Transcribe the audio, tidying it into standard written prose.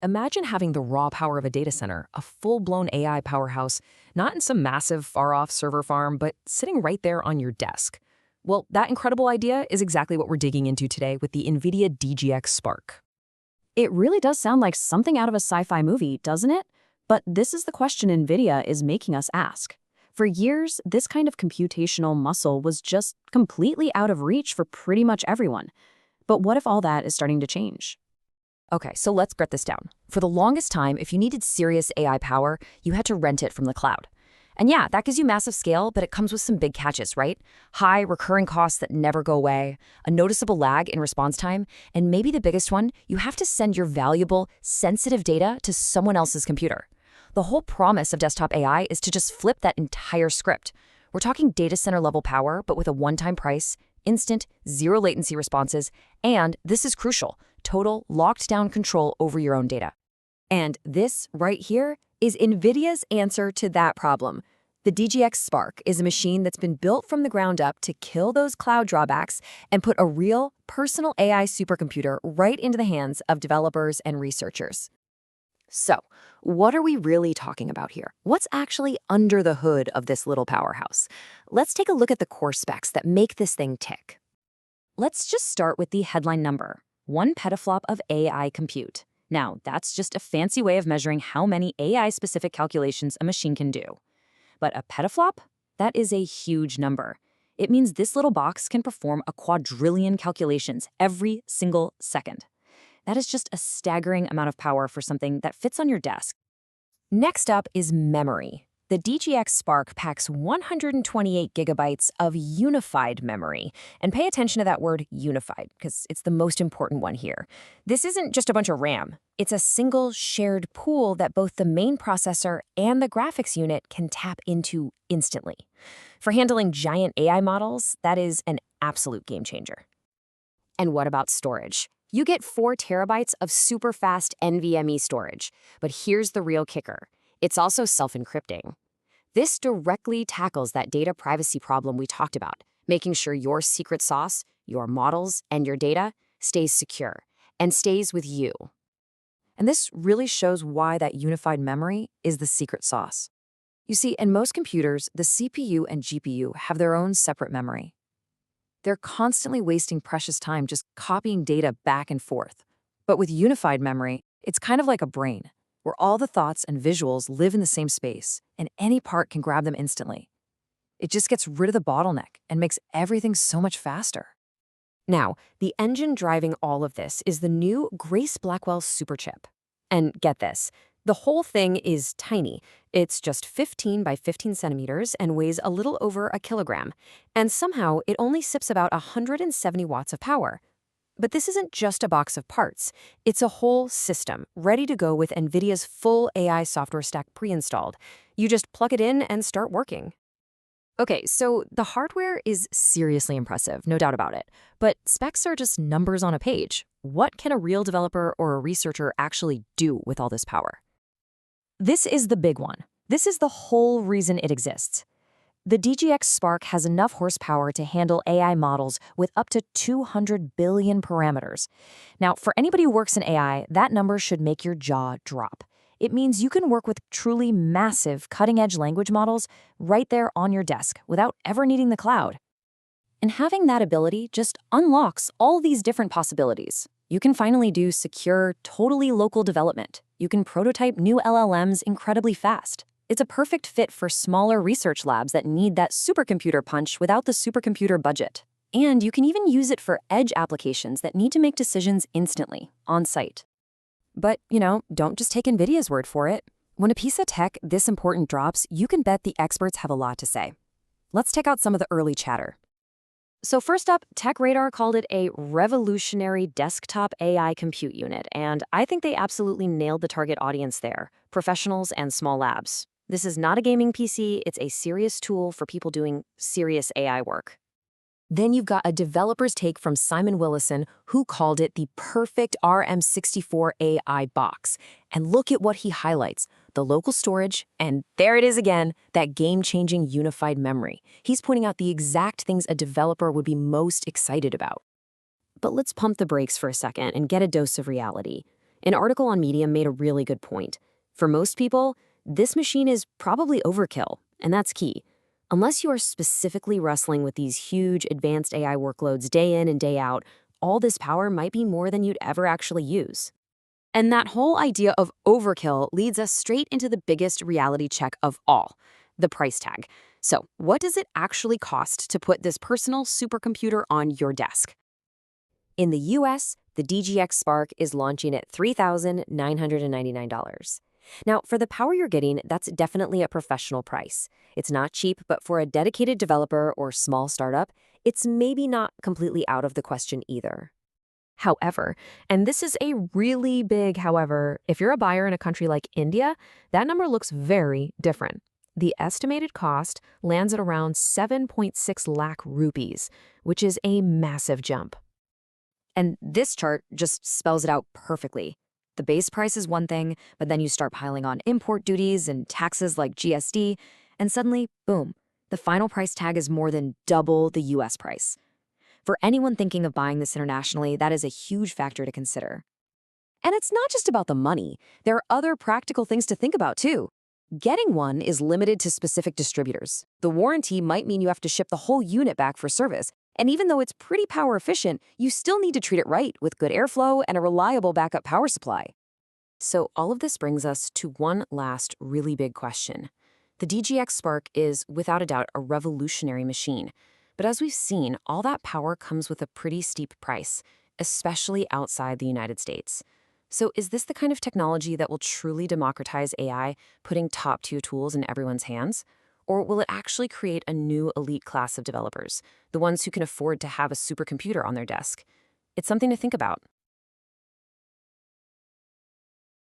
Imagine having the raw power of a data center, a full-blown AI powerhouse, not in some massive, far-off server farm, but sitting right there on your desk. Well, that incredible idea is exactly what we're digging into today with the NVIDIA DGX Spark. It really does sound like something out of a sci-fi movie, doesn't it? But this is the question NVIDIA is making us ask. For years, this kind of computational muscle was just completely out of reach for pretty much everyone. But what if all that is starting to change? Okay, so let's break this down. For the longest time, if you needed serious AI power, you had to rent it from the cloud. And yeah, that gives you massive scale, but it comes with some big catches, right? High recurring costs that never go away, a noticeable lag in response time, and maybe the biggest one, you have to send your valuable, sensitive data to someone else's computer. The whole promise of desktop AI is to just flip that entire script. We're talking data center level power, but with a one-time price, instant, zero latency responses, and this is crucial, total locked down control over your own data. And this right here is NVIDIA's answer to that problem. The DGX Spark is a machine that's been built from the ground up to kill those cloud drawbacks and put a real, personal AI supercomputer right into the hands of developers and researchers. So, what are we really talking about here? What's actually under the hood of this little powerhouse? Let's take a look at the core specs that make this thing tick. Let's just start with the headline number, 1 petaflop of AI compute. Now, that's just a fancy way of measuring how many AI-specific calculations a machine can do. But a petaflop? That is a huge number. It means this little box can perform a quadrillion calculations every single second. That is just a staggering amount of power for something that fits on your desk. Next up is memory. The DGX Spark packs 128 gigabytes of unified memory. And pay attention to that word unified, because it's the most important one here. This isn't just a bunch of RAM. It's a single shared pool that both the main processor and the graphics unit can tap into instantly. For handling giant AI models, that is an absolute game changer. And what about storage? You get 4 terabytes of super fast NVMe storage. But here's the real kicker. It's also self-encrypting. This directly tackles that data privacy problem we talked about, making sure your secret sauce, your models, and your data stays secure and stays with you. And this really shows why that unified memory is the secret sauce. You see, in most computers, the CPU and GPU have their own separate memory. They're constantly wasting precious time just copying data back and forth. But with unified memory, it's kind of like a brain, where all the thoughts and visuals live in the same space, and any part can grab them instantly. It just gets rid of the bottleneck and makes everything so much faster. Now, the engine driving all of this is the new Grace Blackwell Superchip. And get this, the whole thing is tiny. It's just 15 by 15 centimeters and weighs a little over a kilogram. And somehow, it only sips about 170 watts of power. But this isn't just a box of parts. It's a whole system, ready to go with NVIDIA's full AI software stack pre-installed. You just plug it in and start working. Okay, so the hardware is seriously impressive, no doubt about it. But specs are just numbers on a page. What can a real developer or a researcher actually do with all this power? This is the big one. This is the whole reason it exists. The DGX Spark has enough horsepower to handle AI models with up to 200 billion parameters. Now, for anybody who works in AI, that number should make your jaw drop. It means you can work with truly massive, cutting-edge language models right there on your desk without ever needing the cloud. And having that ability just unlocks all these different possibilities. You can finally do secure, totally local development. You can prototype new LLMs incredibly fast. It's a perfect fit for smaller research labs that need that supercomputer punch without the supercomputer budget. And you can even use it for edge applications that need to make decisions instantly, on-site. But, don't just take NVIDIA's word for it. When a piece of tech this important drops, you can bet the experts have a lot to say. Let's check out some of the early chatter. So first up, TechRadar called it a revolutionary desktop AI compute unit, and I think they absolutely nailed the target audience there, professionals and small labs. This is not a gaming PC, it's a serious tool for people doing serious AI work. Then you've got a developer's take from Simon Willison, who called it the perfect RM64 AI box. And look at what he highlights, the local storage, and there it is again, that game-changing unified memory. He's pointing out the exact things a developer would be most excited about. But let's pump the brakes for a second and get a dose of reality. An article on Medium made a really good point. For most people, this machine is probably overkill, and that's key. Unless you are specifically wrestling with these huge advanced AI workloads day in and day out, all this power might be more than you'd ever actually use. And that whole idea of overkill leads us straight into the biggest reality check of all, the price tag. So, what does it actually cost to put this personal supercomputer on your desk? In the US, the DGX Spark is launching at $3,999. Now, for the power you're getting, that's definitely a professional price. It's not cheap, but for a dedicated developer or small startup, it's maybe not completely out of the question either. However, and this is a really big however, if you're a buyer in a country like India, that number looks very different. The estimated cost lands at around 7.6 lakh rupees, which is a massive jump. And this chart just spells it out perfectly. The base price is one thing, but then you start piling on import duties and taxes like GST, and suddenly, boom, the final price tag is more than double the US price. For anyone thinking of buying this internationally, that is a huge factor to consider. And it's not just about the money. There are other practical things to think about, too. Getting one is limited to specific distributors. The warranty might mean you have to ship the whole unit back for service. And even though it's pretty power efficient, you still need to treat it right with good airflow and a reliable backup power supply. So all of this brings us to one last really big question. The DGX Spark is, without a doubt, a revolutionary machine. But as we've seen, all that power comes with a pretty steep price, especially outside the United States. So is this the kind of technology that will truly democratize AI, putting top-tier tools in everyone's hands? Or will it actually create a new elite class of developers, the ones who can afford to have a supercomputer on their desk? It's something to think about.